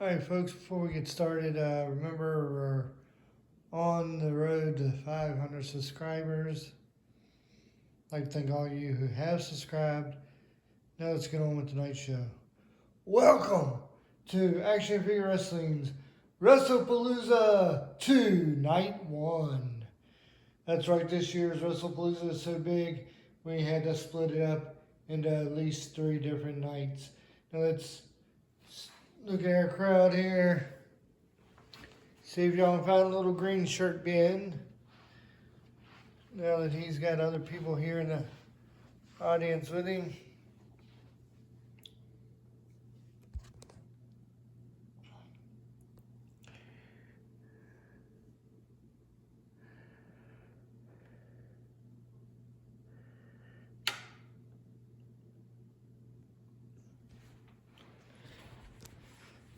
All right, folks, before we get started, remember we're on the road to 500 subscribers. I'd like to thank all of you who have subscribed. Now let's get on with tonight's show. Welcome to Action Figure Wrestling's Wrestle Palooza 2 Night 1. That's right, this year's Wrestle Palooza is so big, we had to split it up into at least 3 different nights. Now let's look at our crowd here. See if y'all can find a little green shirt bin. Now that he's got other people here in the audience with him.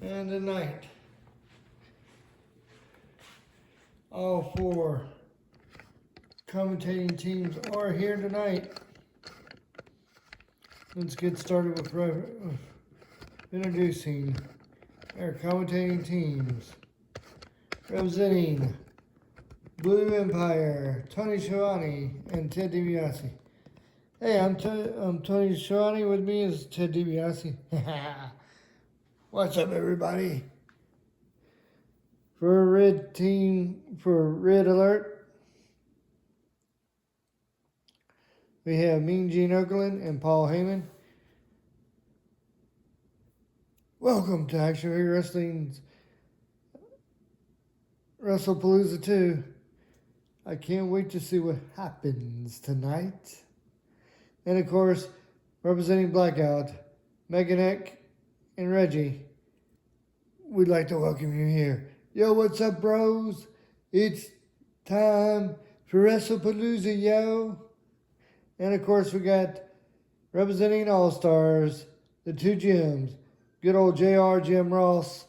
And tonight, all 4 commentating teams are here tonight. Let's get started with introducing our commentating teams. Representing Blue Empire, Tony Schiavone and Ted DiBiase. Hey, I'm Tony Schiavone. With me is Ted DiBiase. What's up, everybody? For Red Alert, we have Mean Gene Okerlund and Paul Heyman. Welcome to Action Figure Wrestling's Wrestle Palooza 2. I can't wait to see what happens tonight. And of course, representing Blackout, Megan Eck and Reggie, we'd like to welcome you here. Yo, what's up, bros? It's time for Wrestle Palooza, yo. And of course, we got representing All Stars, the 2 Jims, good old JR, Jim Ross,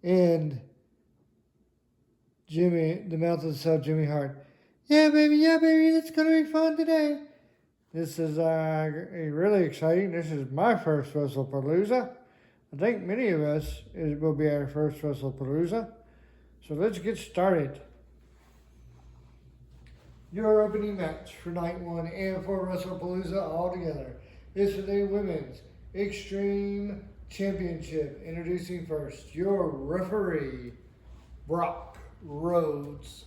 and Jimmy, the mouth of the South, Jimmy Hart. Yeah, baby, it's gonna be fun today. This is really exciting. This is my first Wrestle Palooza. I think many of us will be our first Wrestle Palooza. So let's get started. Your opening match for night 1 and for Wrestle Palooza altogether is for the Women's Extreme Championship. Introducing first your referee, Brock Rhodes.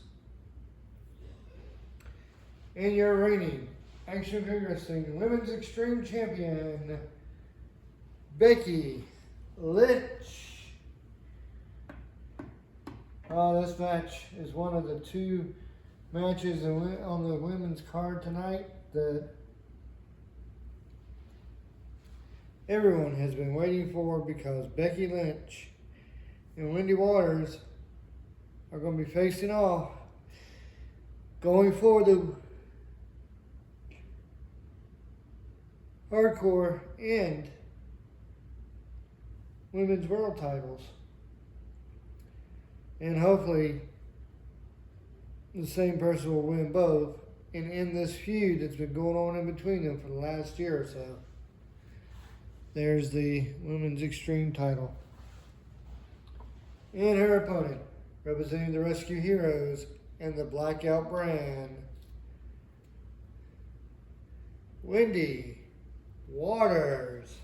And your reigning Action Figure Wrestling Women's Extreme Champion, Becky Lynch. This match is one of the 2 matches on the women's card tonight that everyone has been waiting for, because Becky Lynch and Wendy Waters are going to be facing off, going for the hardcore and women's world titles. And hopefully the same person will win both and end this feud that's been going on in between them for the last year or so. There's the women's extreme title. And her opponent, representing the Rescue Heroes and the Blackout brand, Wendy Waters.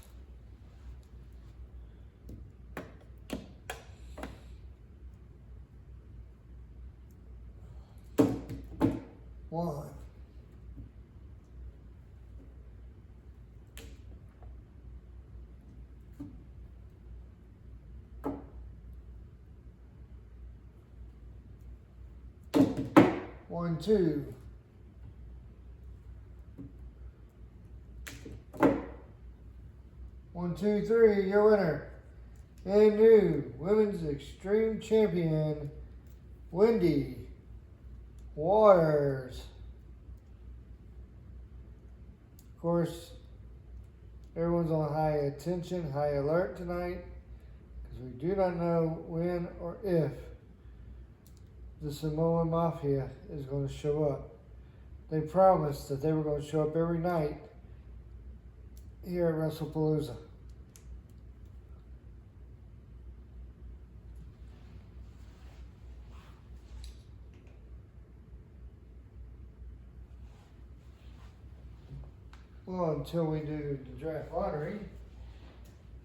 One. One, 2. One, 2, 3, your winner and new Women's Extreme Champion, Wendy Waters. Of course, everyone's on high attention, high alert tonight, because we do not know when or if the Samoan Mafia is going to show up. They promised that they were going to show up every night here at Wrestle Palooza. Well, until we do the draft lottery,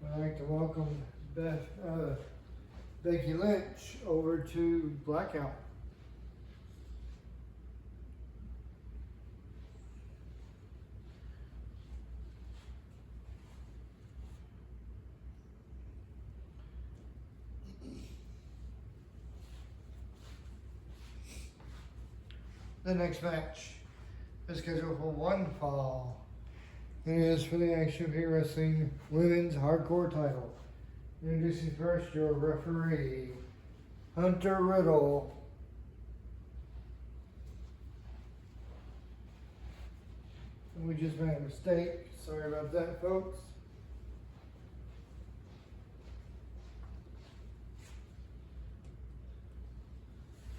I'd like to welcome Becky Lynch over to Blackout. The next match is scheduled for one fall. It is for the Action Figure Wrestling Women's Hardcore title. Introducing first your referee, Hunter Riddle. We just made a mistake. Sorry about that, folks.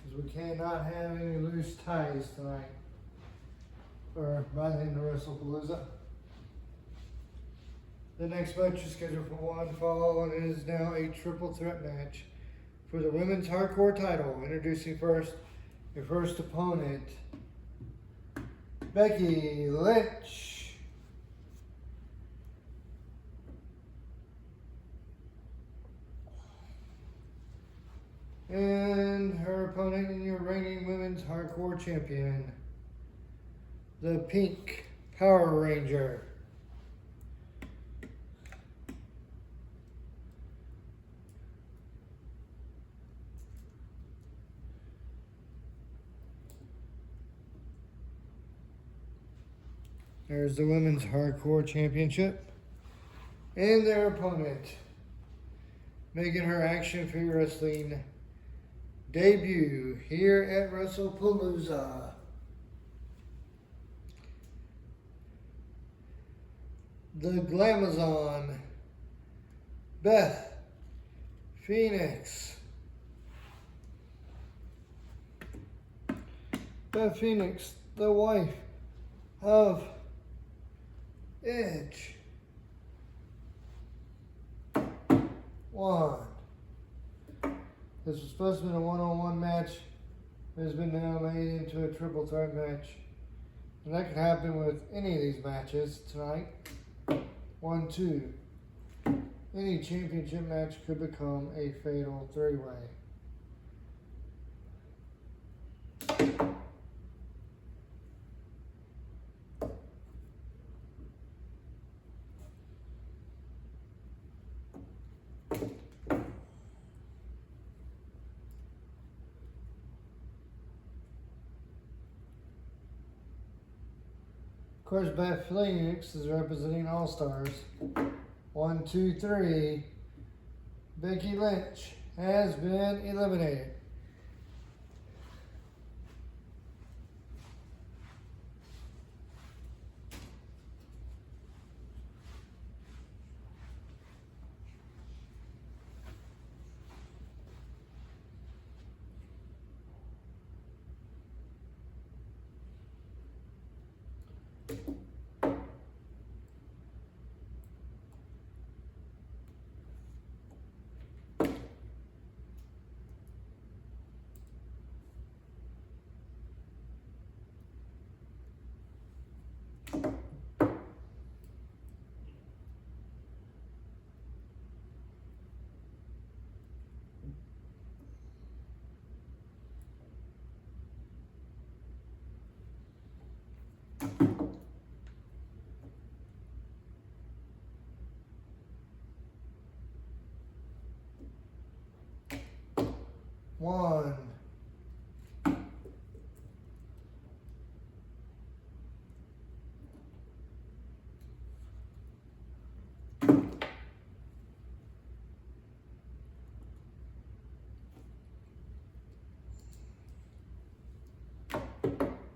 Because we cannot have any loose ties tonight. Or by the end of Wrestle Palooza. The next match is scheduled for one fall, and it is now a triple threat match for the Women's Hardcore title. Introducing first your first opponent, Becky Lynch. And her opponent in your reigning Women's Hardcore champion, the Pink Power Ranger. There's the Women's Hardcore Championship. And their opponent, making her Action Figure Wrestling debut here at Wrestle Palooza, the Glamazon, Beth Phoenix. Beth Phoenix, the wife of Edge. One. This was supposed to be a one-on-one match. It has been now made into a triple threat match. And that could happen with any of these matches tonight. 1, 2. Any championship match could become a fatal three-way. Of course, Beth Phoenix is representing All Stars. 1, 2, 3. Becky Lynch has been eliminated. One.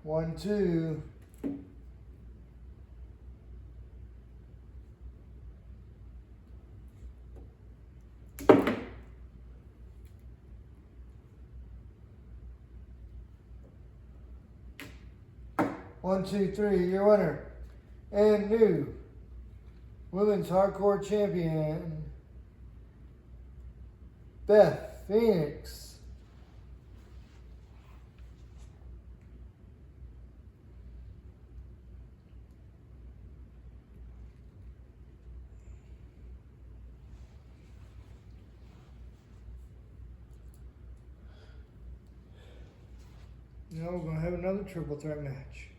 One, two. One, two, three, your winner and new Women's Hardcore Champion, Beth Phoenix. Now we're going to have another triple threat match.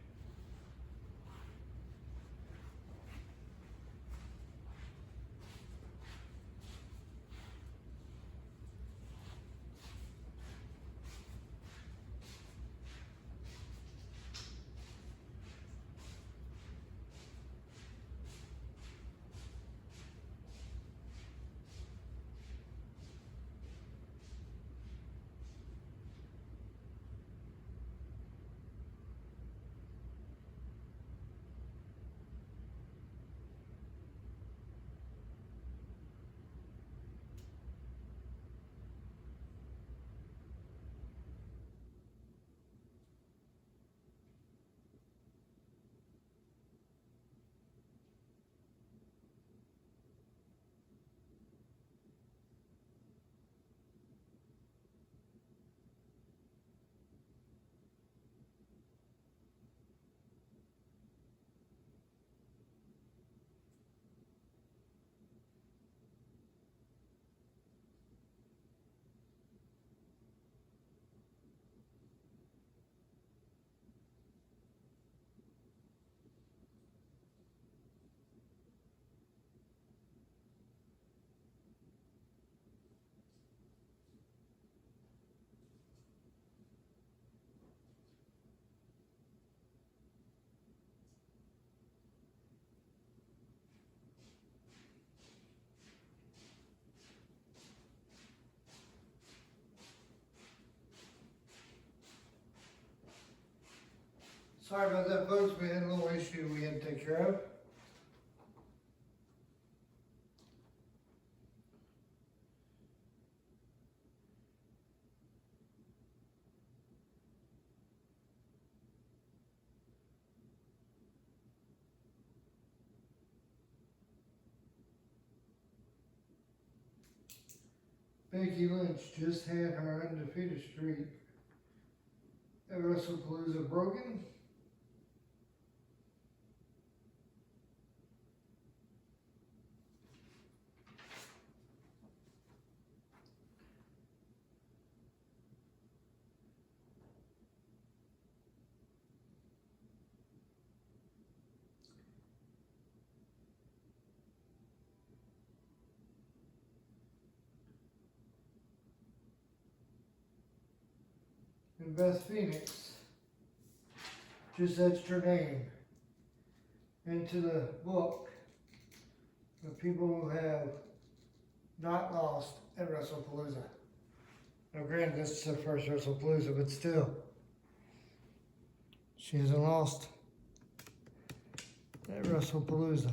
Sorry about that, folks. We had a little issue we had to take care of. Becky Lynch just had her undefeated streak at Wrestle Palooza broken. And Beth Phoenix just etched her name into the book of people who have not lost at WrestlePalooza. Now granted, this is her first WrestlePalooza, but still, she hasn't lost at WrestlePalooza.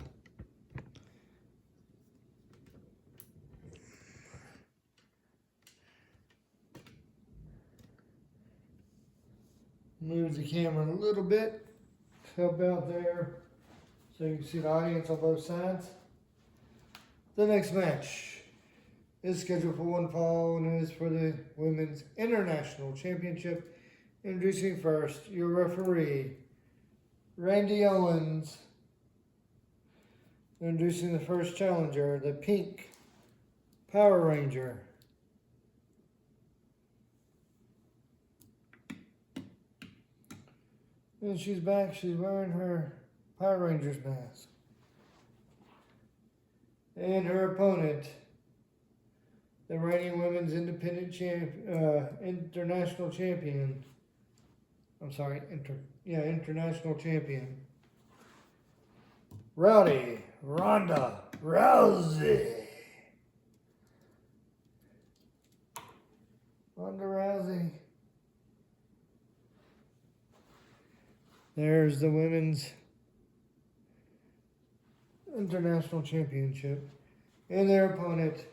Move the camera a little bit, help out there, so you can see the audience on both sides. The next match is scheduled for one fall and is for the Women's International Championship. Introducing first, your referee, Randy Owens. Introducing the first challenger, the Pink Power Ranger. And she's back, she's wearing her Power Rangers mask. And her opponent, the reigning women's international champion. International champion. Rowdy Ronda Rousey. Ronda Rousey. There's the women's international championship. And their opponent,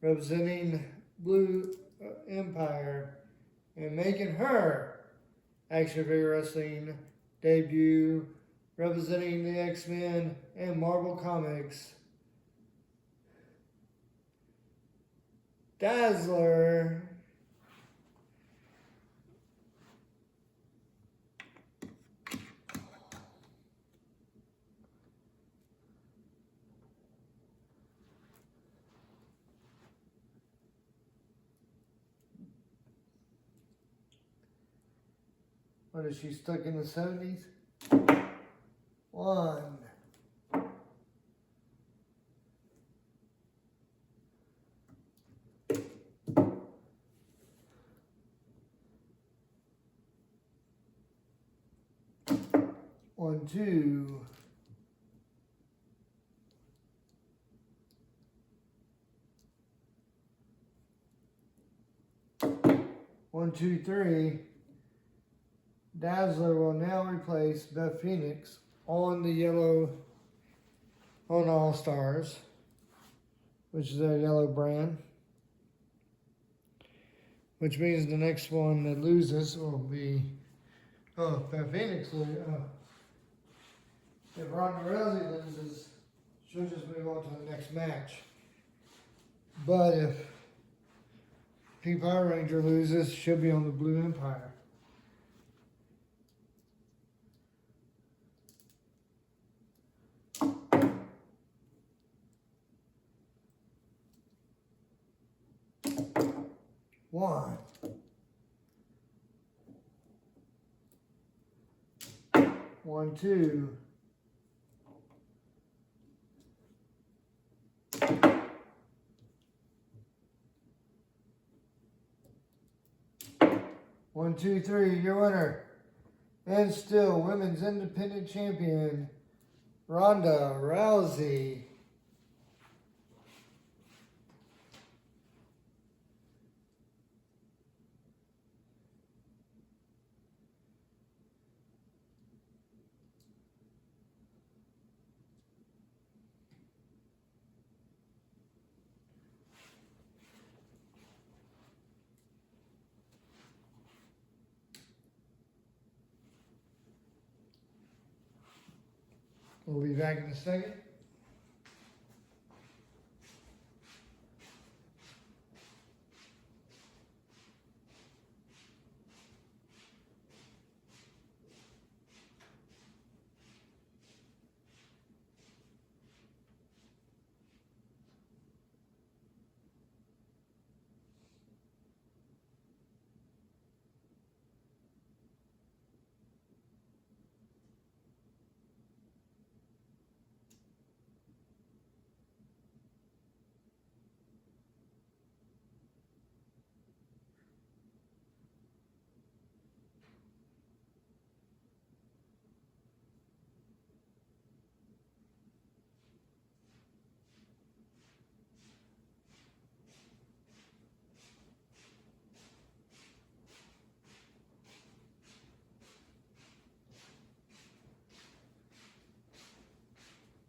representing Blue Empire and making her action figure wrestling debut, representing the X-Men and Marvel Comics, Dazzler. Or is she stuck in the 70s? 1. 1, 2. 1, 2, 3. Dazzler will now replace Beth Phoenix on the yellow, on All Stars, which is their yellow brand. Which means the next one that loses will be, Beth Phoenix loses. If Ronda Rousey loses, she'll just move on to the next match. But if Pink Power Ranger loses, she'll be on the Blue Empire. One. 1, 2. 1, 2, 3. Your winner, and still Women's Independent Champion, Ronda Rousey. We'll be back in a second.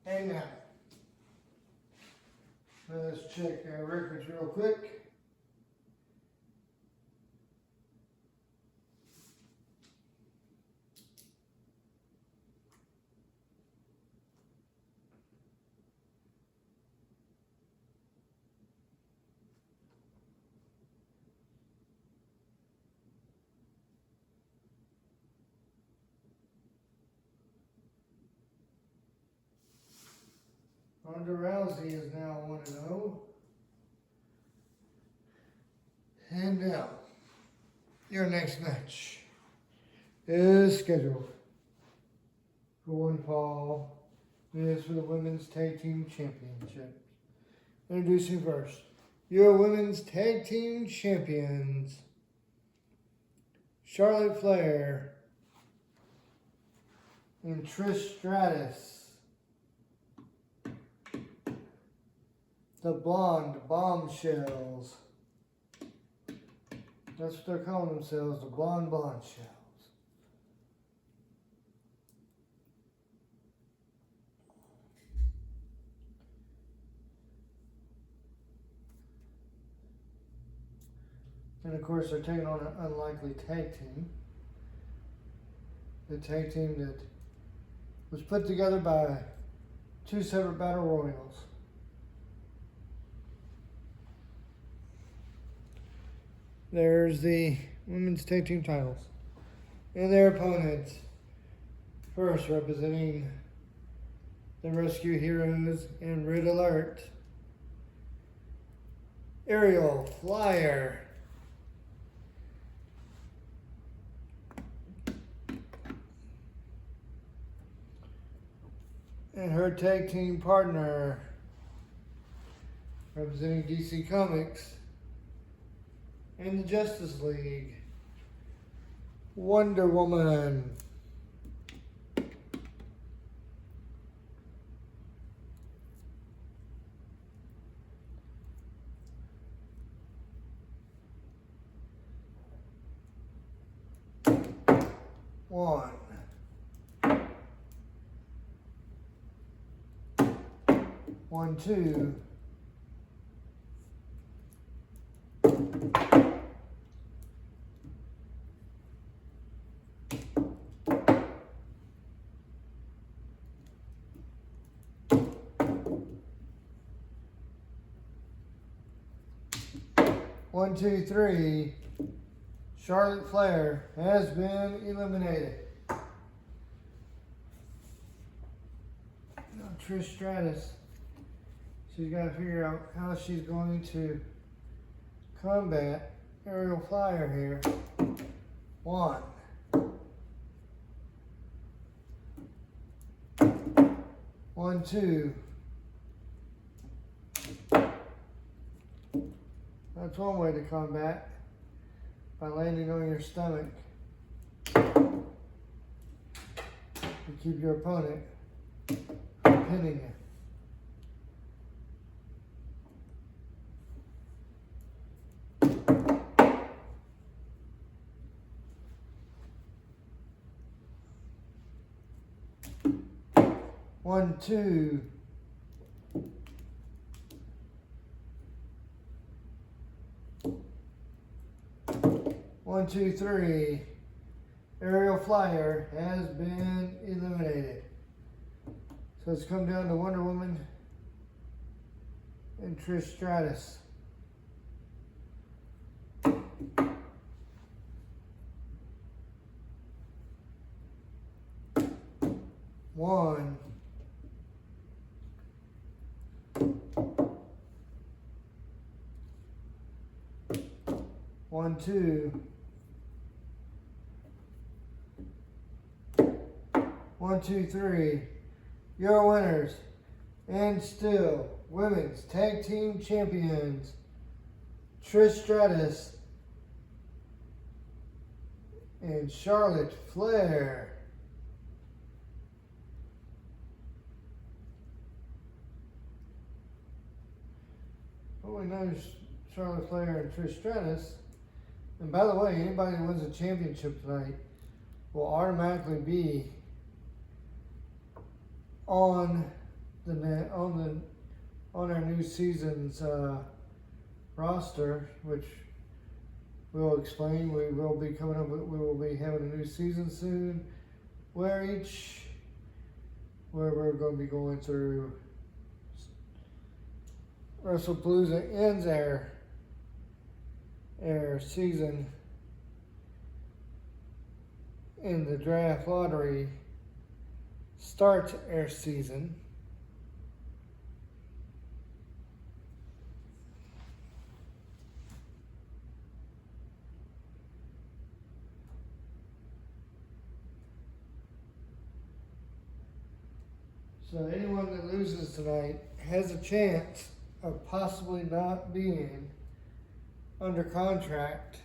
And now, let's check our records real quick. Ronda Rousey is now 1-0. And now, your next match is scheduled for one fall. It is for the Women's Tag Team Championship. Introducing first, your Women's Tag Team Champions, Charlotte Flair and Trish Stratus. The Blonde Bombshells. That's what they're calling themselves, the Blonde Bombshells. And of course, they're taking on an unlikely tag team. The tag team that was put together by 2 separate battle royals. There's the women's tag team titles. And their opponents, first representing the Rescue Heroes and Red Alert, Aerial Flyer. and her tag team partner, representing DC Comics and the Justice League, Wonder Woman. One. 1, 2. 1, 2, 3. Charlotte Flair has been eliminated. Now Trish Stratus, she's got to figure out how she's going to combat Aerial Flyer here. 1. 1, 2. That's one way to combat, by landing on your stomach to keep your opponent from pinning you. One, two. 1, 2, 3. Aerial Flyer has been eliminated. So it's come down to Wonder Woman and Trish Stratus. One. 1, 2. 1, 2, 3. Your winners and still women's tag team champions, Trish Stratus and Charlotte Flair. Well, we know Charlotte Flair and Trish Stratus. And by the way, anybody who wins a championship tonight will automatically be on our new season's roster, which we'll explain. We will be having a new season soon, where we're going to be going through Wrestle Palooza ends our season, and the draft lottery starts our season. So anyone that loses tonight has a chance of possibly not being under contract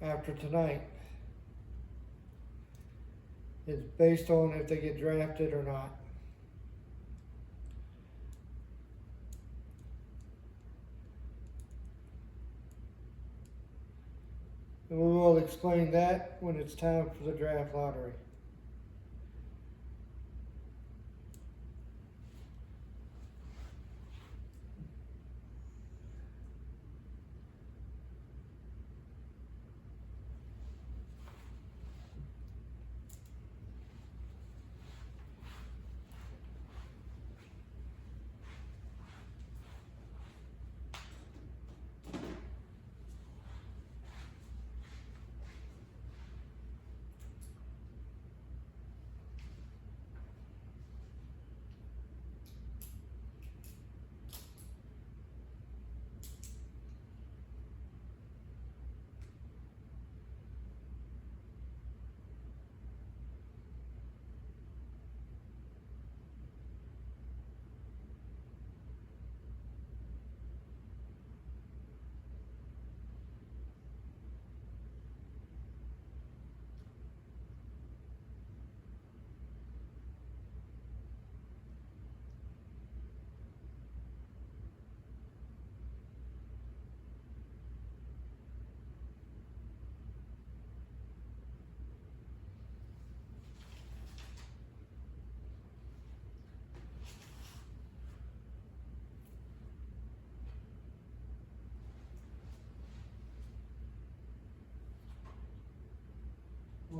after tonight. It's based on if they get drafted or not. And we will explain that when it's time for the draft lottery.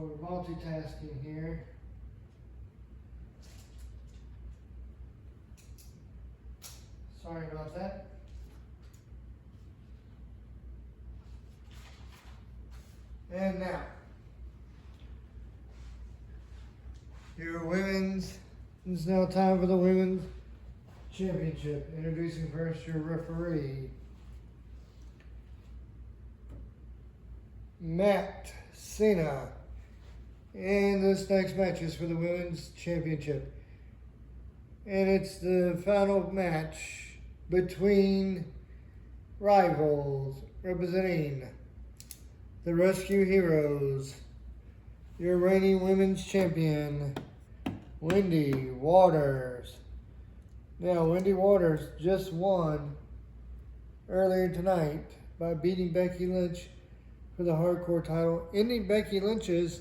we're multitasking here. Sorry about that. And now, your women's, it's now time for the women's championship. Introducing first your referee, Matt Cena. And this next match is for the women's championship. And it's the final match between rivals representing the Rescue Heroes, your reigning women's champion, Wendy Waters. Now, Wendy Waters just won earlier tonight by beating Becky Lynch for the hardcore title, ending Becky Lynch's,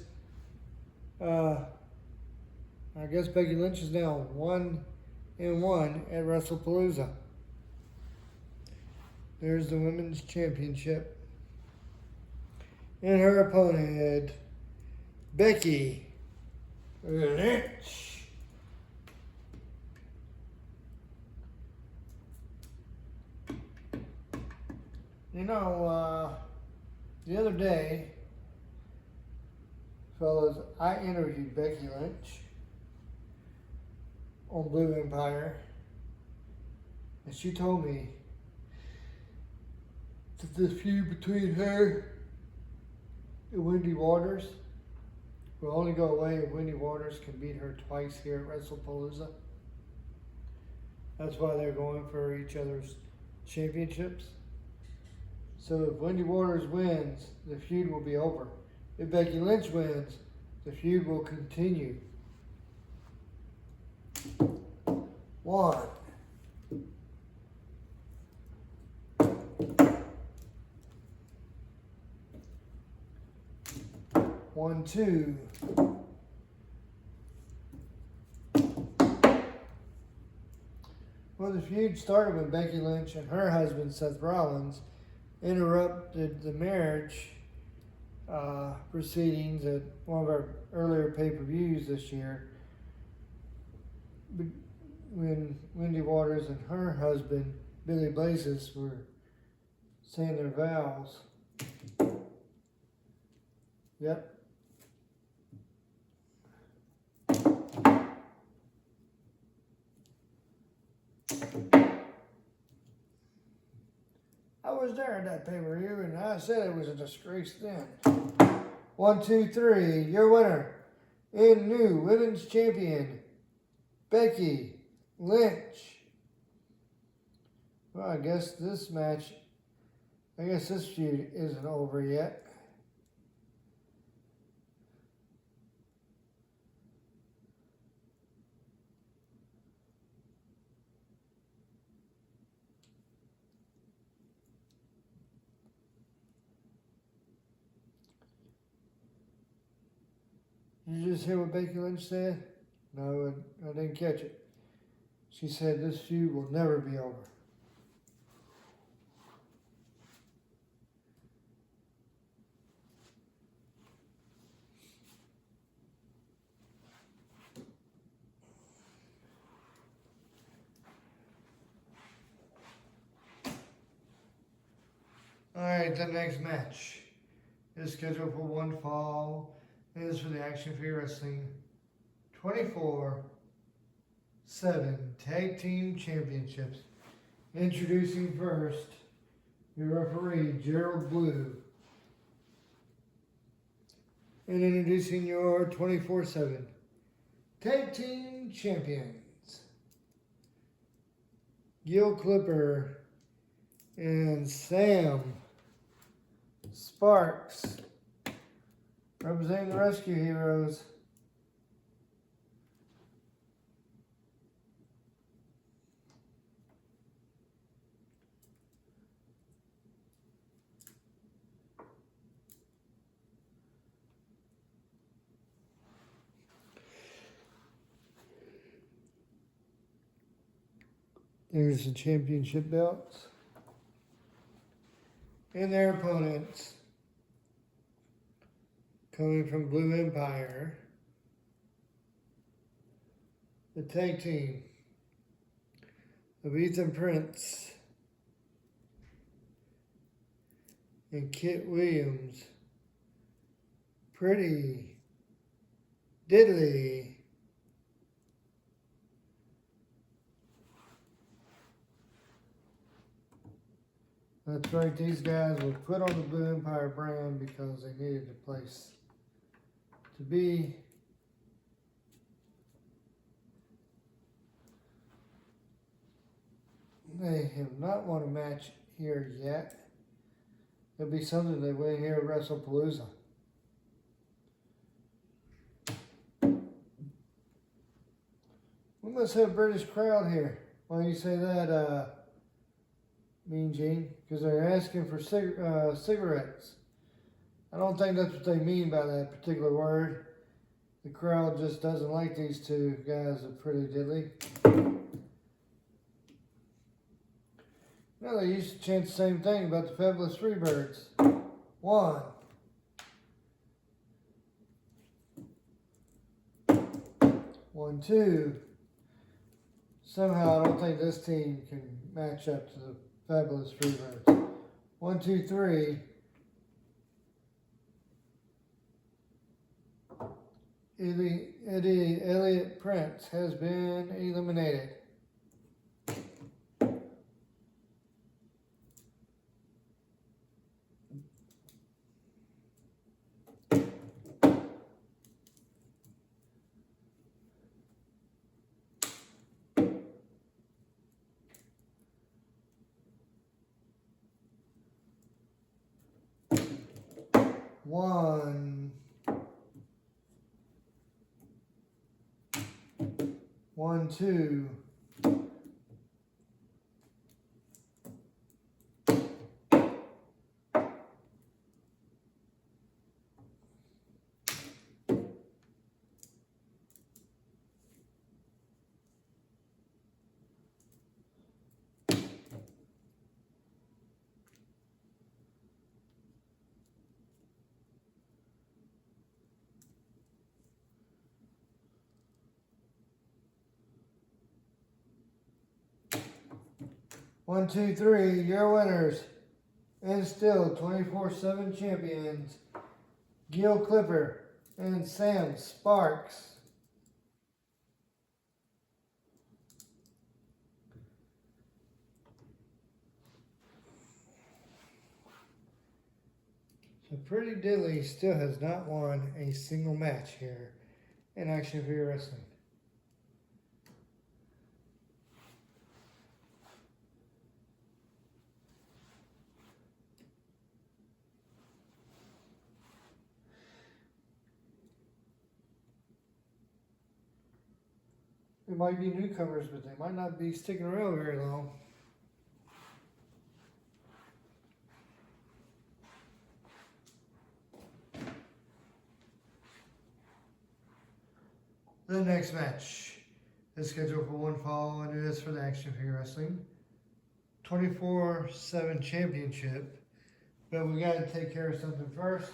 I guess Becky Lynch is now 1-1 at Wrestle Palooza. There's the women's championship. And her opponent, Becky Lynch. You know, the other day, fellas, I interviewed Becky Lynch on Blue Empire, and she told me that this feud between her and Wendy Waters will only go away if Wendy Waters can beat her twice here at Wrestle Palooza. That's why they're going for each other's championships. So if Wendy Waters wins, the feud will be over. If Becky Lynch wins, the feud will continue. 1. 1, 2. Well, the feud started when Becky Lynch and her husband, Seth Rollins, interrupted the marriage proceedings at one of our earlier pay-per-views this year when Wendy Waters and her husband, Billy Blazes, were saying their vows. Yep. I was there at that pay-per-view, and I said it was a disgrace then. 1, 2, 3. Your winner and new women's champion, Becky Lynch. Well, I guess this feud isn't over yet. Did you just hear what Becky Lynch said? No, I didn't catch it. She said this feud will never be over. All right, the next match is scheduled for one fall. It is for the Action Figure Wrestling 24/7 Tag Team Championships. Introducing first your referee, Gerald Blue. And introducing your 24/7 Tag Team Champions, Gil Clipper and Sam Sparks, representing the Rescue Heroes. There's the championship belts. And their opponents, coming from Blue Empire, the tag team of Ethan Prince and Kit Williams, Pretty Diddley. That's right, these guys were put on the Blue Empire brand because they needed a place to be. They have not won a match here yet. It'll be something they win here at Wrestle Palooza. We must have a British crowd here. Why do you say that, Mean Gene? Because they're asking for cigarettes. I don't think that's what they mean by that particular word. The crowd just doesn't like these two guys of Pretty Diddley. No, they used to chant the same thing about the Fabulous Freebirds. 1, 1, 2. Somehow I don't think this team can match up to the Fabulous Freebirds. 1, 2, 3. Elliot Prince has been eliminated. One, 1, 2. One, two, three, your winners, and still 24/7 champions, Gil Clipper and Sam Sparks. So Pretty Diddley still has not won a single match here in Action Figure Wrestling. They might be newcomers, but they might not be sticking around very long. The next match is scheduled for one fall, and it is for the Action Figure Wrestling 24/7 Championship. But we got to take care of something first.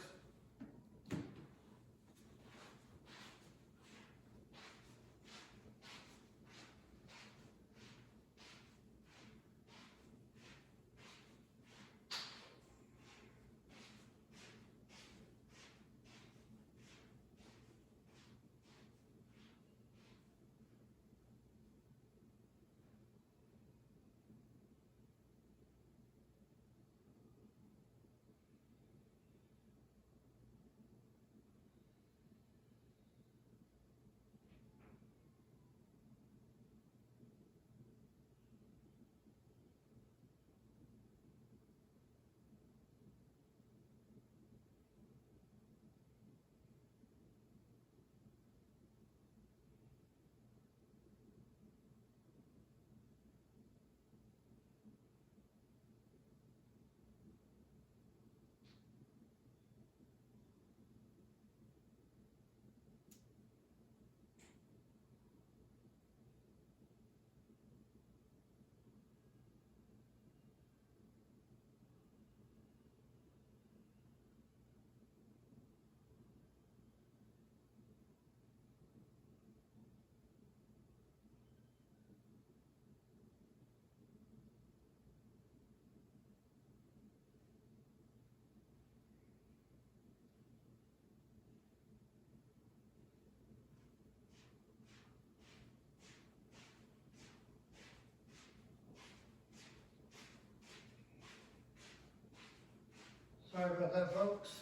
Sorry about that, folks.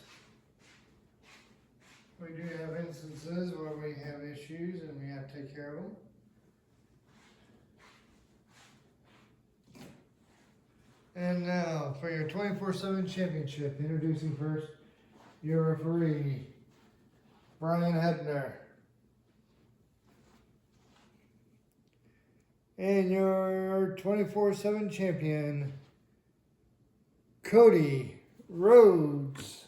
We do have instances where we have issues and we have to take care of them. And now for your 24/7 championship, introducing first your referee, Brian Hebner. And your 24/7 champion, Cody Rhodes.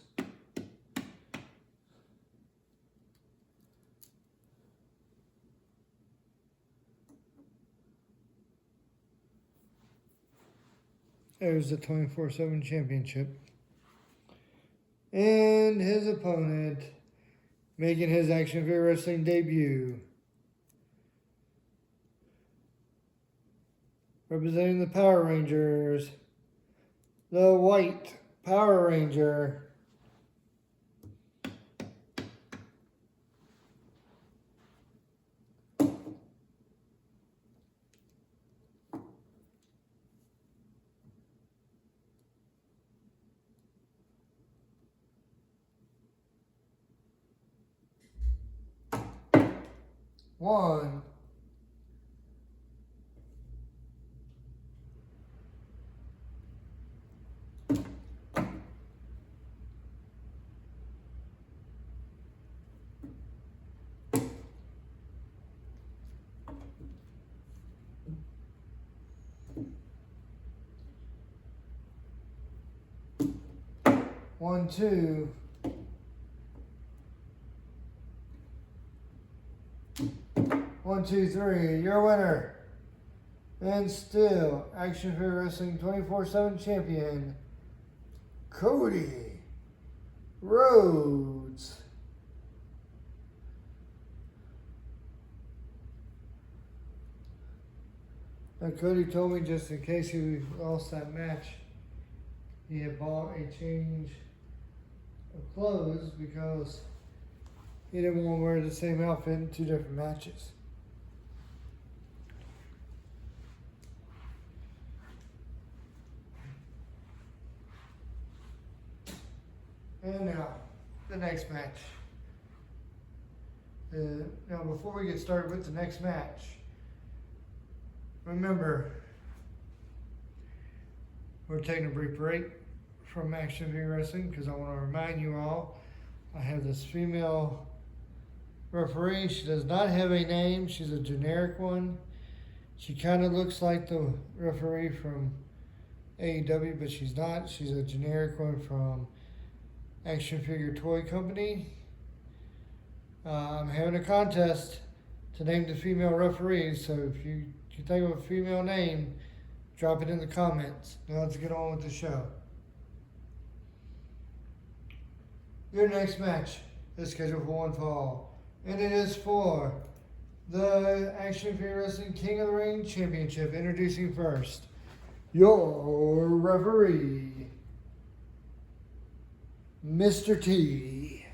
There's the 24/7 championship. And his opponent, making his Action Figure Wrestling debut, representing the Power Rangers, the White Power Ranger, one, one, two, one, two, three, your winner, and still Action Figure Wrestling 24/7 champion, Cody Rhodes. Now Cody told me, just in case he lost that match, he had bought a change of clothes because he didn't want to wear the same outfit in two different matches. And now, the next match. Now, before we get started with the next match, remember, we're taking a brief break from Action Figure Wrestling because I want to remind you all, I have this female referee. She does not have a name. She's a generic one. She kind of looks like the referee from AEW, but she's not. She's a generic one from Action Figure Toy Company. I'm having a contest to name the female referees, so if you think of a female name, drop it in the comments. Now let's get on with the show. Your next match is scheduled for one fall, and it is for the Action Figure Wrestling King of the Ring Championship. Introducing first, your referee, Mr. T.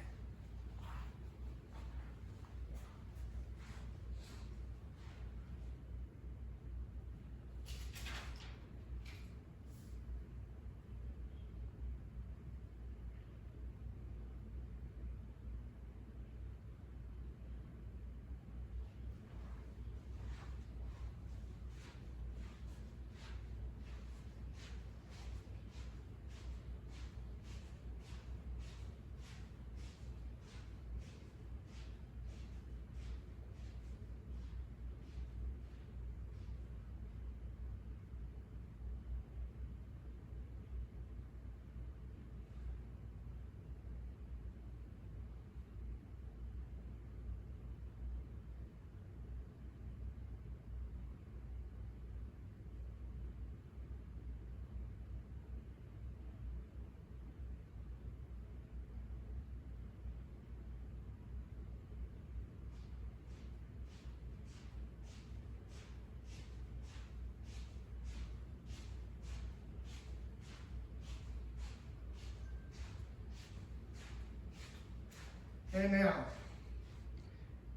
And now,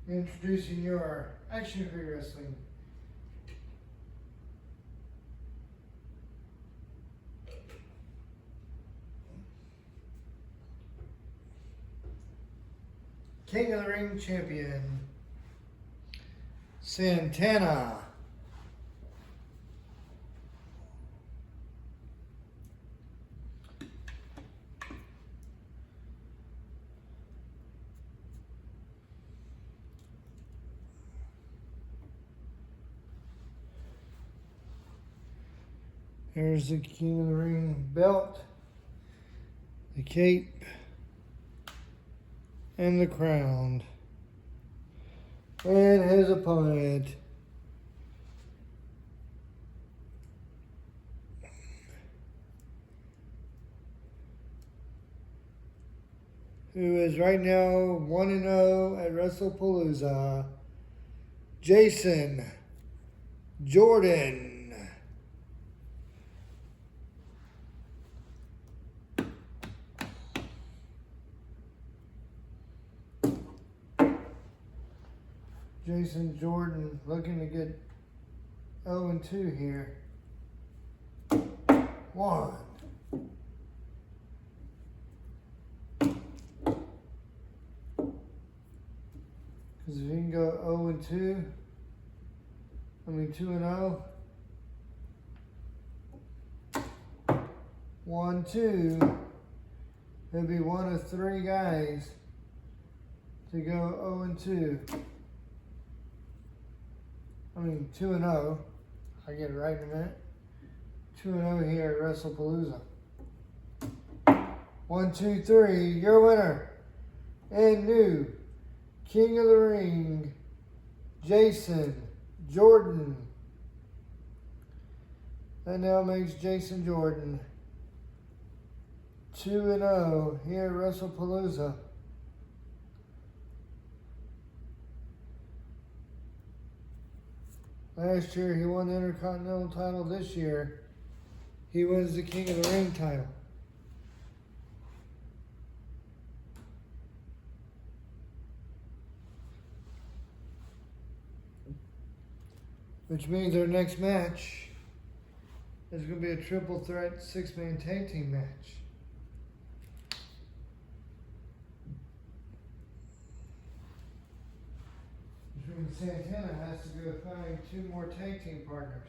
introducing your Action Figure Wrestling King of the Ring champion, Santana. Here's the King of the Ring belt, the cape, and the crown. And his opponent, who is right now 1-0 at Wrestle Palooza, Jason Jordan. Jason Jordan looking to get 0-2 here. 1. Because if he can go 0-2, 2-0. 1-2. He'll be one of 3 guys to go 0-2. 2-0. I'll get it right in a minute. 2-0 here at Wrestle Palooza. 1, 2, 3. Your winner and new King of the Ring, Jason Jordan. That now makes Jason Jordan 2-0 here at Wrestle Palooza. Last year he won the Intercontinental title. This year he wins the King of the Ring title. Which means our next match is going to be a triple threat 6-man tag team match. Which means Santana has to go find 2 more tag team partners.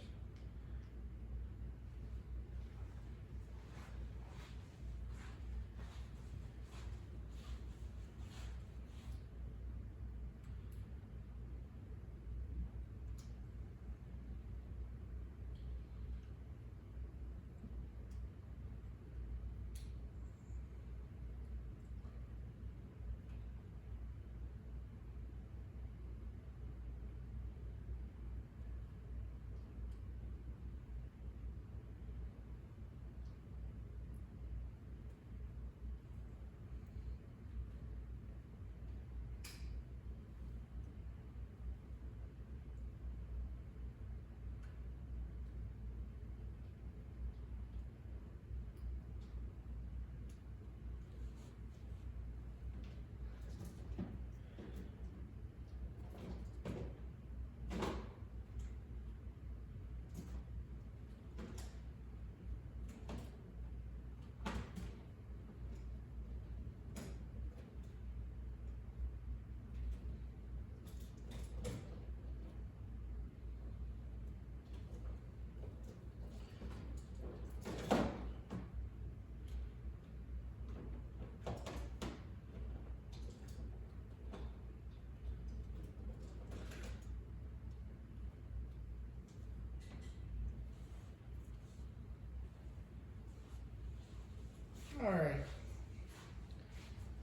All right.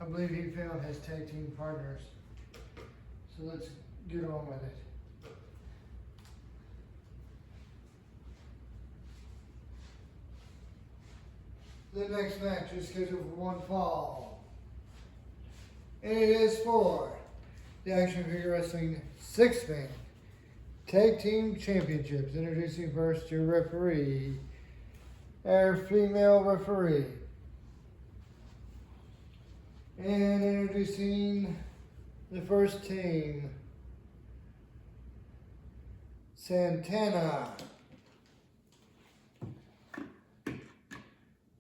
I believe he found his tag team partners. So let's get on with it. The next match is scheduled for one fall. And it is for the Action Figure Wrestling 6-man Tag Team Championships. Introducing first your referee, our female referee. And introducing the first team, Santana.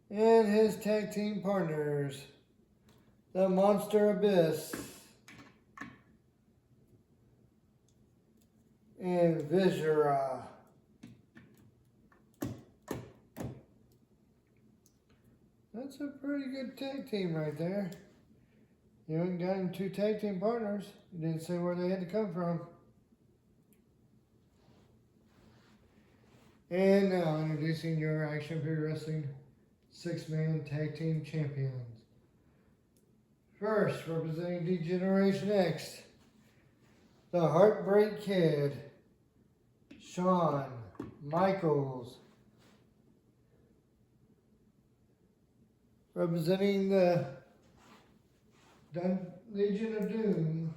And his tag team partners, the Monster Abyss and Viscera. That's a pretty good tag team right there. You know, you got him 2 tag team partners. You didn't say where they had to come from. And now introducing your Action Figure Wrestling 6-man tag team champions. First, representing D-Generation X, the Heartbreak Kid, Shawn Michaels. Representing the Legion of Doom,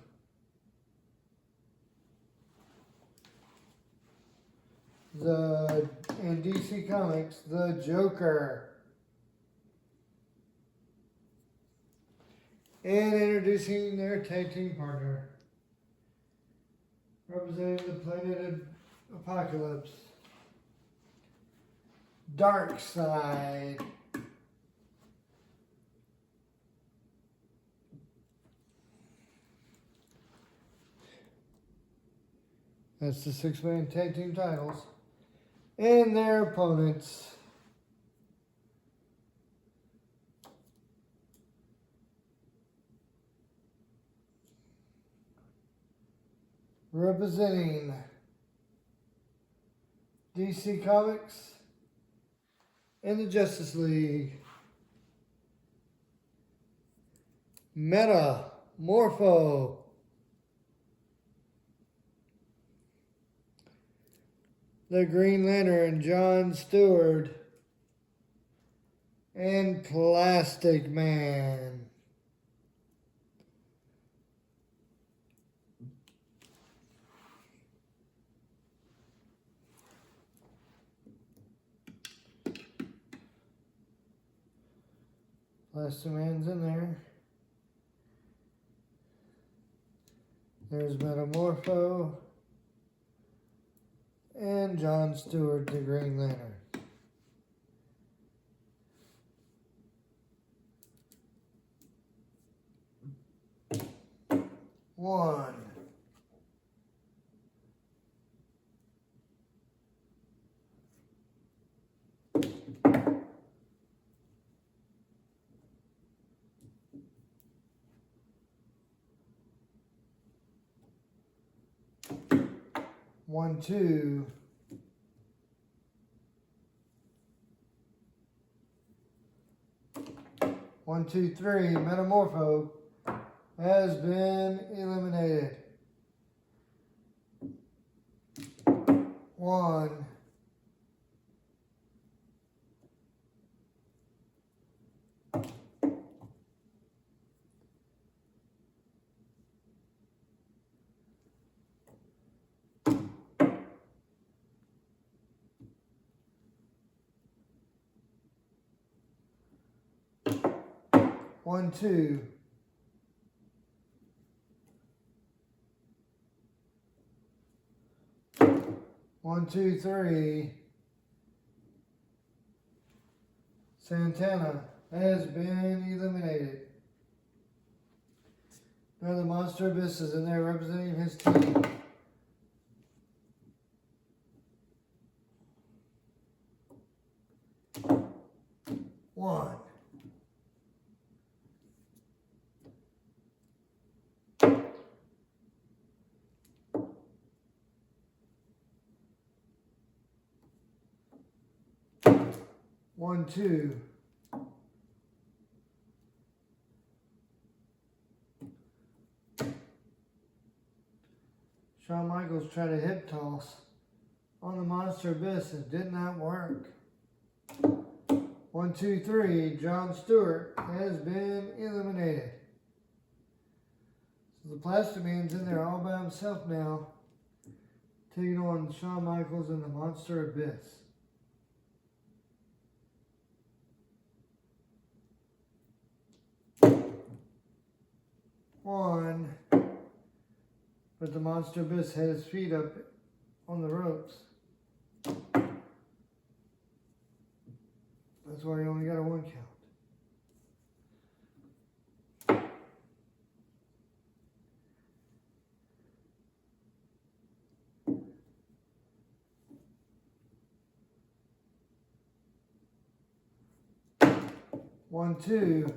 in DC Comics, the Joker. And introducing their tag team partner, representing the Planet Apocalypse, Darkseid. That's the 6-man tag team titles. And their opponents. Representing DC Comics and the Justice League, Metamorpho. The Green Lantern, John Stewart, and Plastic Man. Plastic Man's in there. There's Metamorpho. And John Stewart, the Green Lantern. One. One, two. One, two, three. Metamorpho has been eliminated. One. One, two. One, two, three. Santana has been eliminated. Now the Monster Abyss is in there representing his team. One. One, two. Shawn Michaels tried a hip toss on the Monster Abyss. It did not work. One, two, three. John Stewart has been eliminated. So the Plastic Man's in there all by himself now, taking on Shawn Michaels and the Monster Abyss. One, but the Monster Abyss had his feet up on the ropes. That's why he only got a 1 count. 1, 2.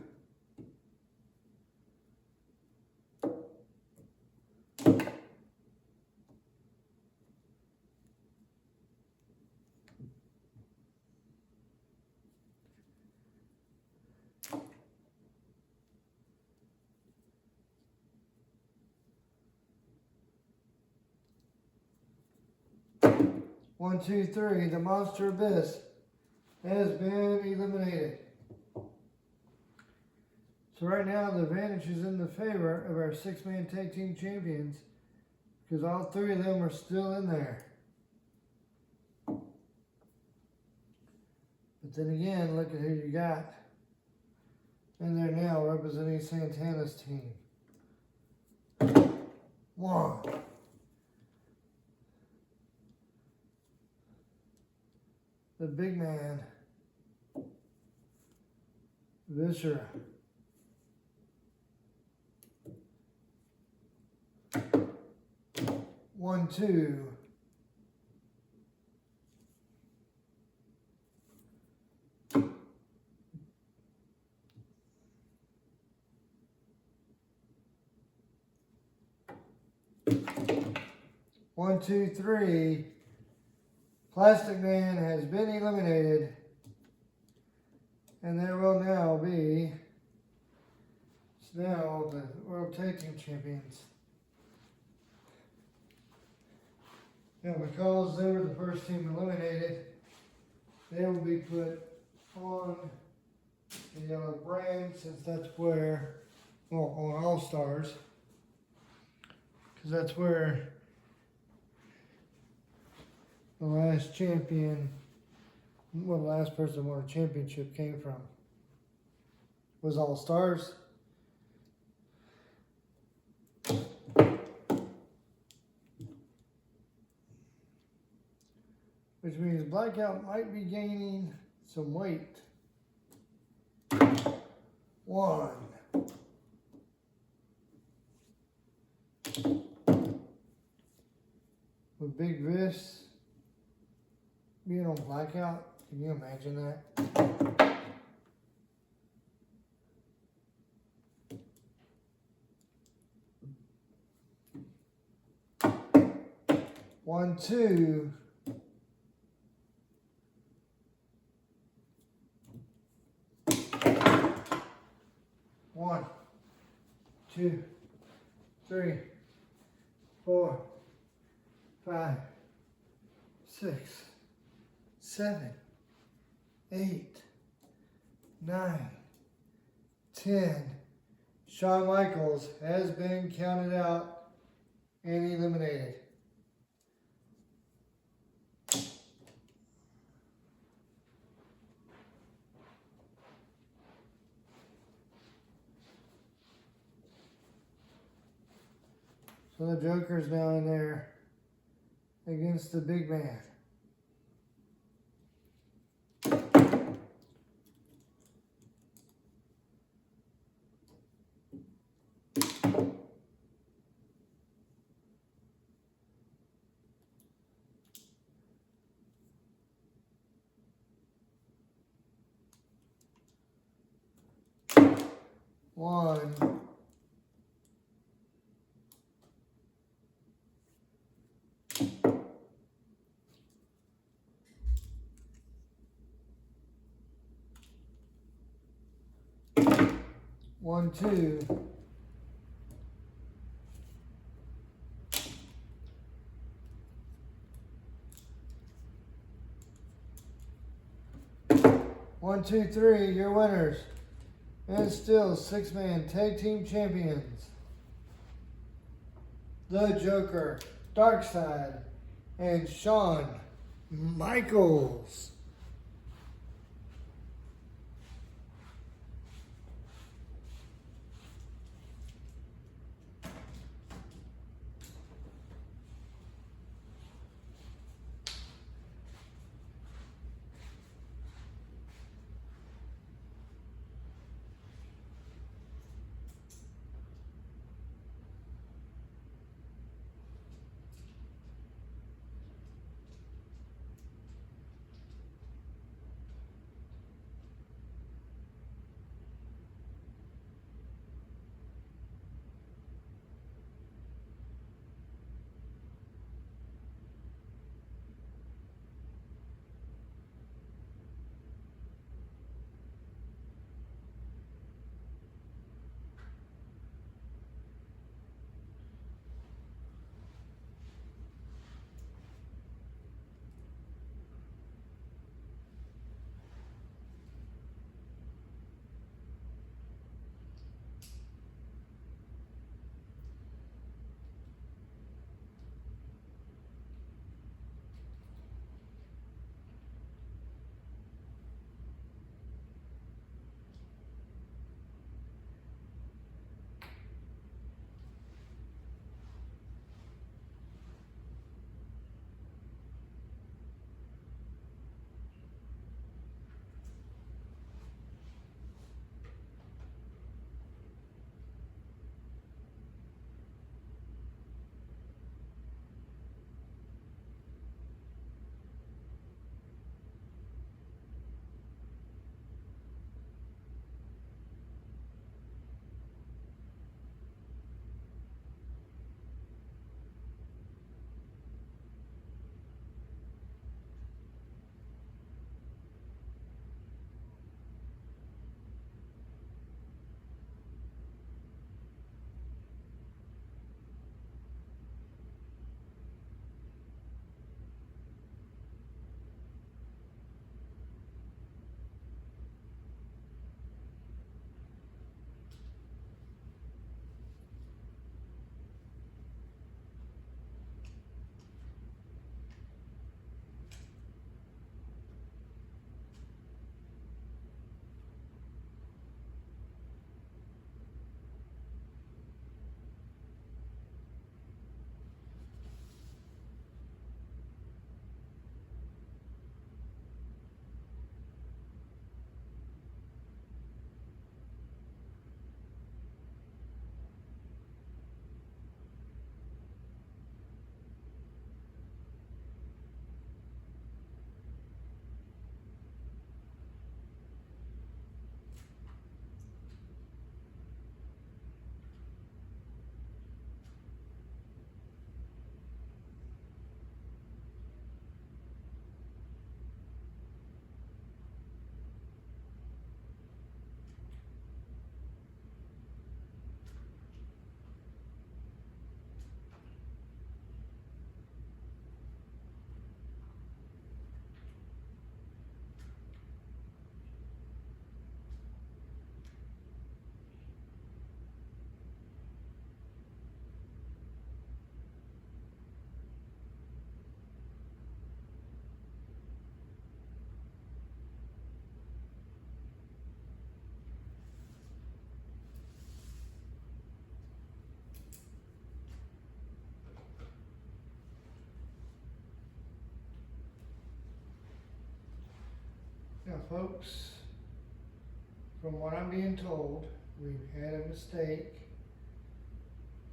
One, two, three. The Monster Abyss has been eliminated. So right now the advantage is in the favor of our 6-man tag team champions because all 3 of them are still in there. But then again, look at who you got in there now representing Santana's team. 1. The big man, Viscera. 1, 2. One, two, three. Plastic Man has been eliminated. And there will now be now the World Tag Team Champions. Now because they were the first team eliminated, they will be put on the yellow brand since that's where, well, on All Stars. Because that's where the last champion, well, the last person who won a championship came from, was All Stars. Which means Blackout might be gaining some weight. 1. With Big Vis being on Blackout, can you imagine that? One, two. One, 2, 3, 4, 5, 6, 7, 8, 9, 10. Shawn Michaels has been counted out and eliminated. So the Joker's now in there against the big man. One. One, two. One, two, three, your winners. And still 6-man tag team champions. The Joker, Darkseid, and Shawn Michaels. Now, folks, from what I'm being told, we've had a mistake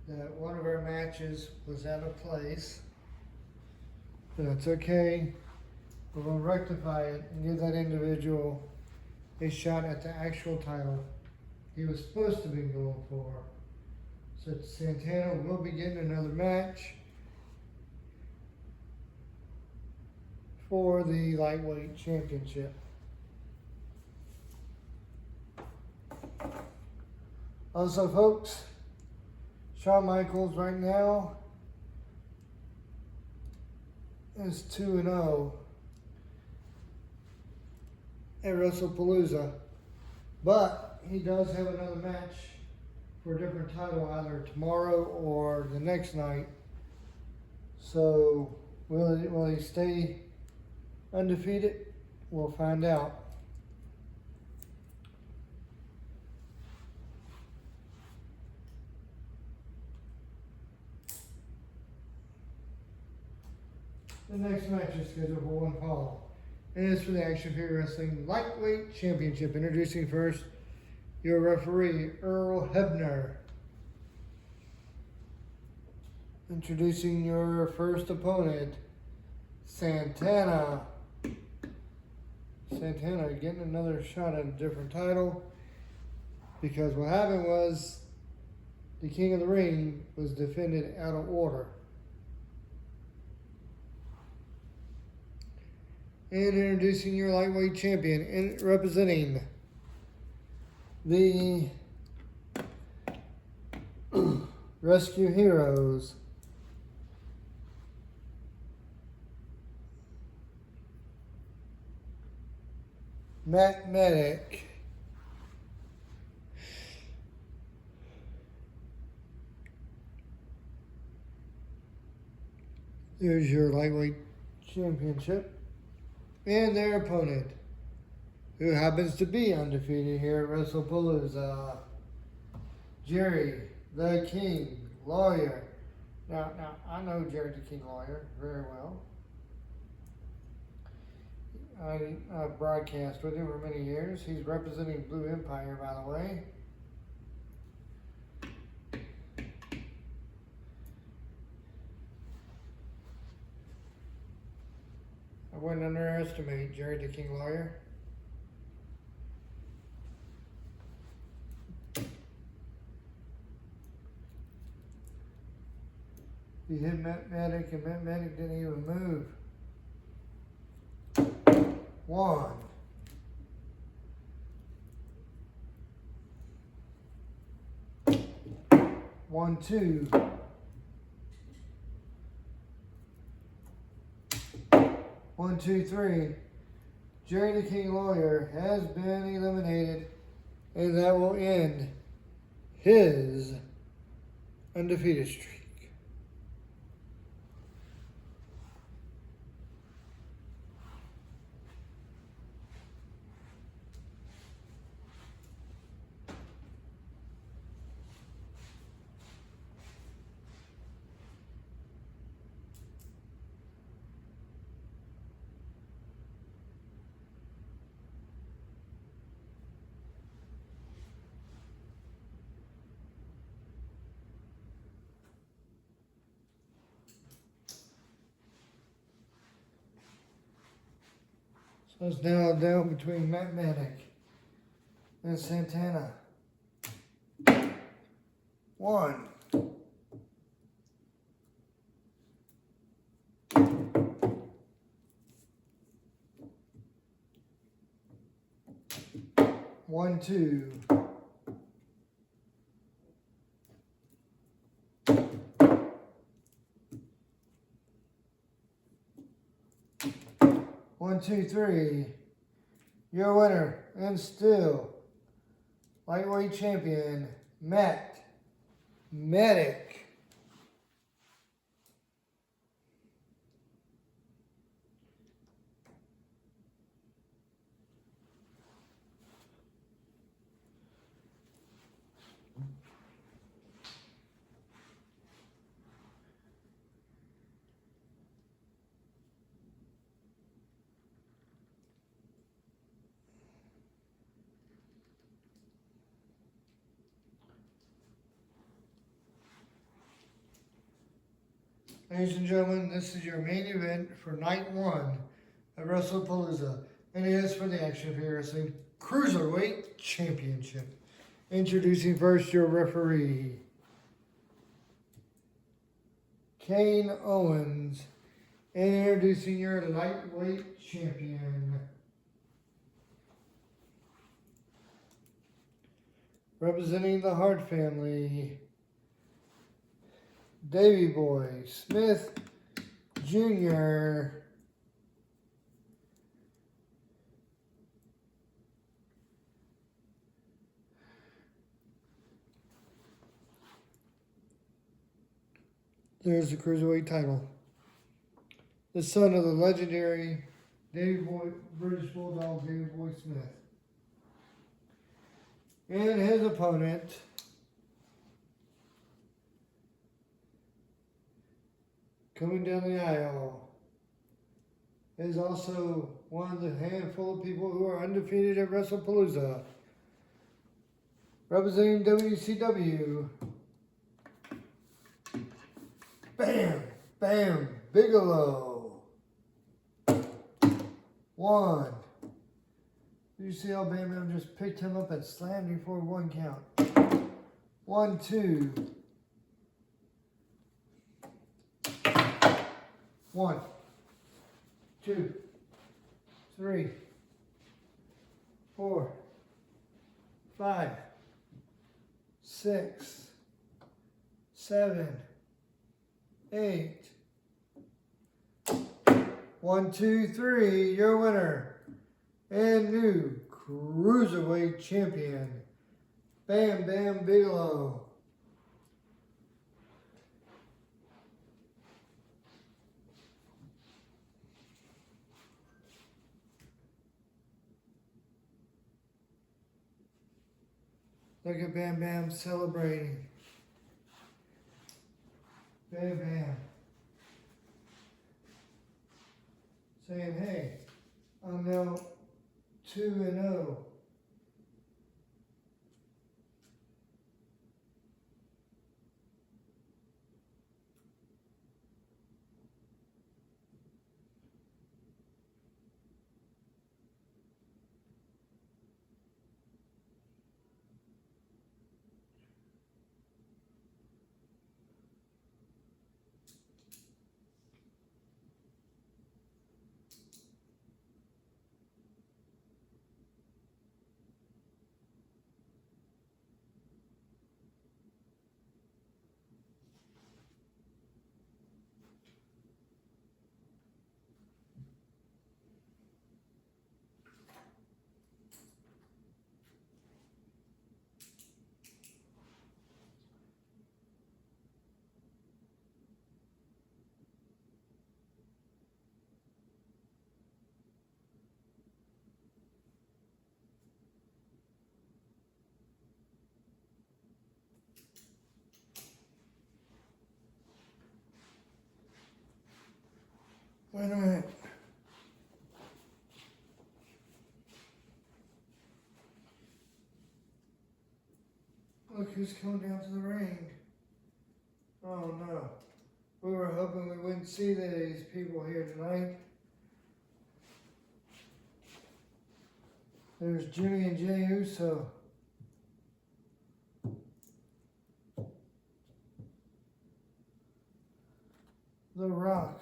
that one of our matches was out of place. But that's okay. We're going to rectify it and give that individual a shot at the actual title he was supposed to be going for. So Santana will be getting another match for the lightweight championship. Also, folks, Shawn Michaels right now is 2-0 at Wrestle Palooza, but he does have another match for a different title either tomorrow or the next night. So will he stay undefeated? We'll find out. The next match is scheduled for one fall, and it's for the Action Figure Wrestling Lightweight Championship. Introducing first your referee, Earl Hebner. Introducing your first opponent, Santana. Santana getting another shot at a different title, because what happened was the King of the Ring was defended out of order. And introducing your lightweight champion, and representing the Rescue Heroes, Matt Medic. There's your lightweight championship. And their opponent, who happens to be undefeated here at Wrestle Palooza, Jerry the King Lawyer. Now, I know Jerry the King Lawyer very well. I broadcast with him for many years. He's representing Blue Empire, by the way. I wouldn't underestimate Jerry the King Lawyer. He hit Matt Medic, and Matt Medic didn't even move. 1. 1, 2. 1, 2, 3. Jerry the King Lawyer has been eliminated, and that will end his undefeated streak. So it's now down between Matt Medic and Santana. 1. 1, 2. 1, 2, 3. Your winner and still lightweight champion, Matt Medic. Ladies and gentlemen, this is your main event for night one of Wrestle Palooza, and it is for the Action Figure Wrestling Cruiserweight Championship. Introducing first your referee, Kane Owens, and introducing your lightweight champion, representing the Hart family, Davey Boy Smith Jr. There's the Cruiserweight title. The son of the legendary British Bulldog Davey Boy Smith. And his opponent, coming down the aisle, is also one of the handful of people who are undefeated at WrestlePalooza. Representing WCW, Bam Bam Bigelow. One. You see how Bam Bam just picked him up and slammed him for one count. 1, 2. 1, 2, 3, 4, 5, 6, 7, 8. 1, 2, 3. Your winner and new Cruiserweight Champion, Bam Bam Bigelow. Look at Bam Bam celebrating. Bam Bam saying, hey, I'm now 2-0. Wait a minute. Look who's coming down to the ring. Oh no. We were hoping we wouldn't see these people here tonight. There's Jimmy and Jay Uso. The Rock.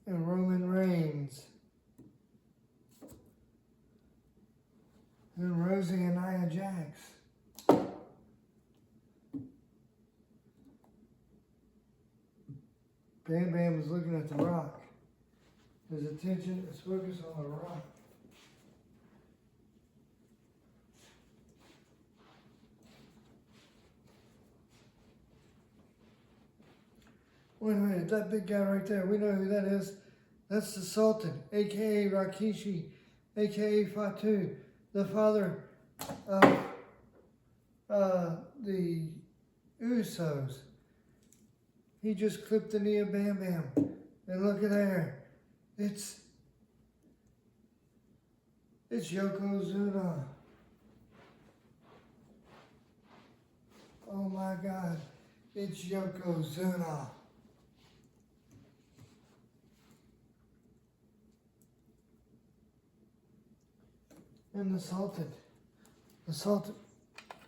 And Roman Reigns. And Rosie and Nia Jax. Bam Bam was looking at The Rock. His attention is focused on The Rock. Wait a minute, that big guy right there, we know who that is. That's the Sultan, a.k.a. Rikishi, a.k.a. Fatu, the father of the Usos. He just clipped the knee of Bam Bam. And look at there. It's Yokozuna. Oh my God. It's Yokozuna. And the Sultan. The Sultan.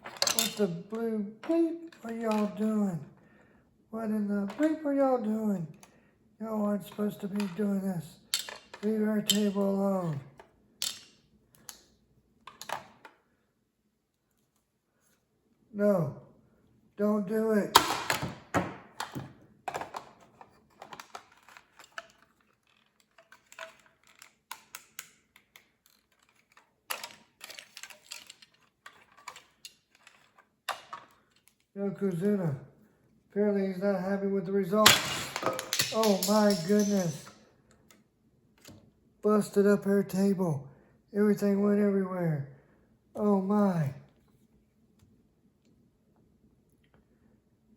What the blue bleep are y'all doing? What in the bleep are y'all doing? Y'all aren't supposed to be doing this. Leave our table alone. No, don't do it. Yokozuna, apparently he's not happy with the result. Oh my goodness. Busted up her table. Everything went everywhere. Oh my.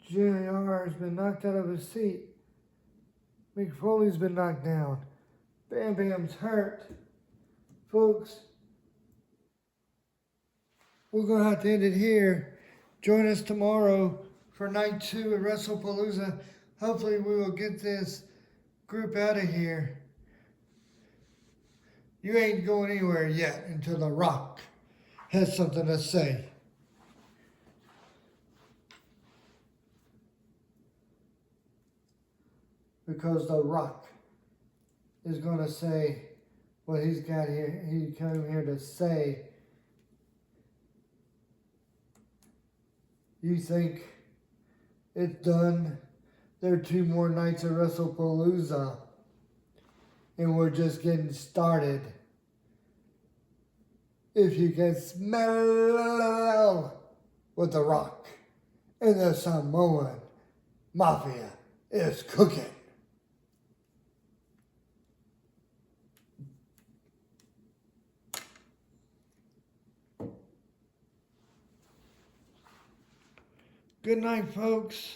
JR has been knocked out of his seat. Mick Foley's been knocked down. Bam Bam's hurt. Folks, we're going to have to end it here. Join us tomorrow for night 2 at Wrestle Palooza. Hopefully we will get this group out of here. You ain't going anywhere yet until The Rock has something to say. Because The Rock is going to say what he's got here. He came here to say. You think it's done? There are 2 more nights of WrestlePalooza, and we're just getting started. If you can smell what The Rock and the Samoan Mafia is cooking. Good night, folks.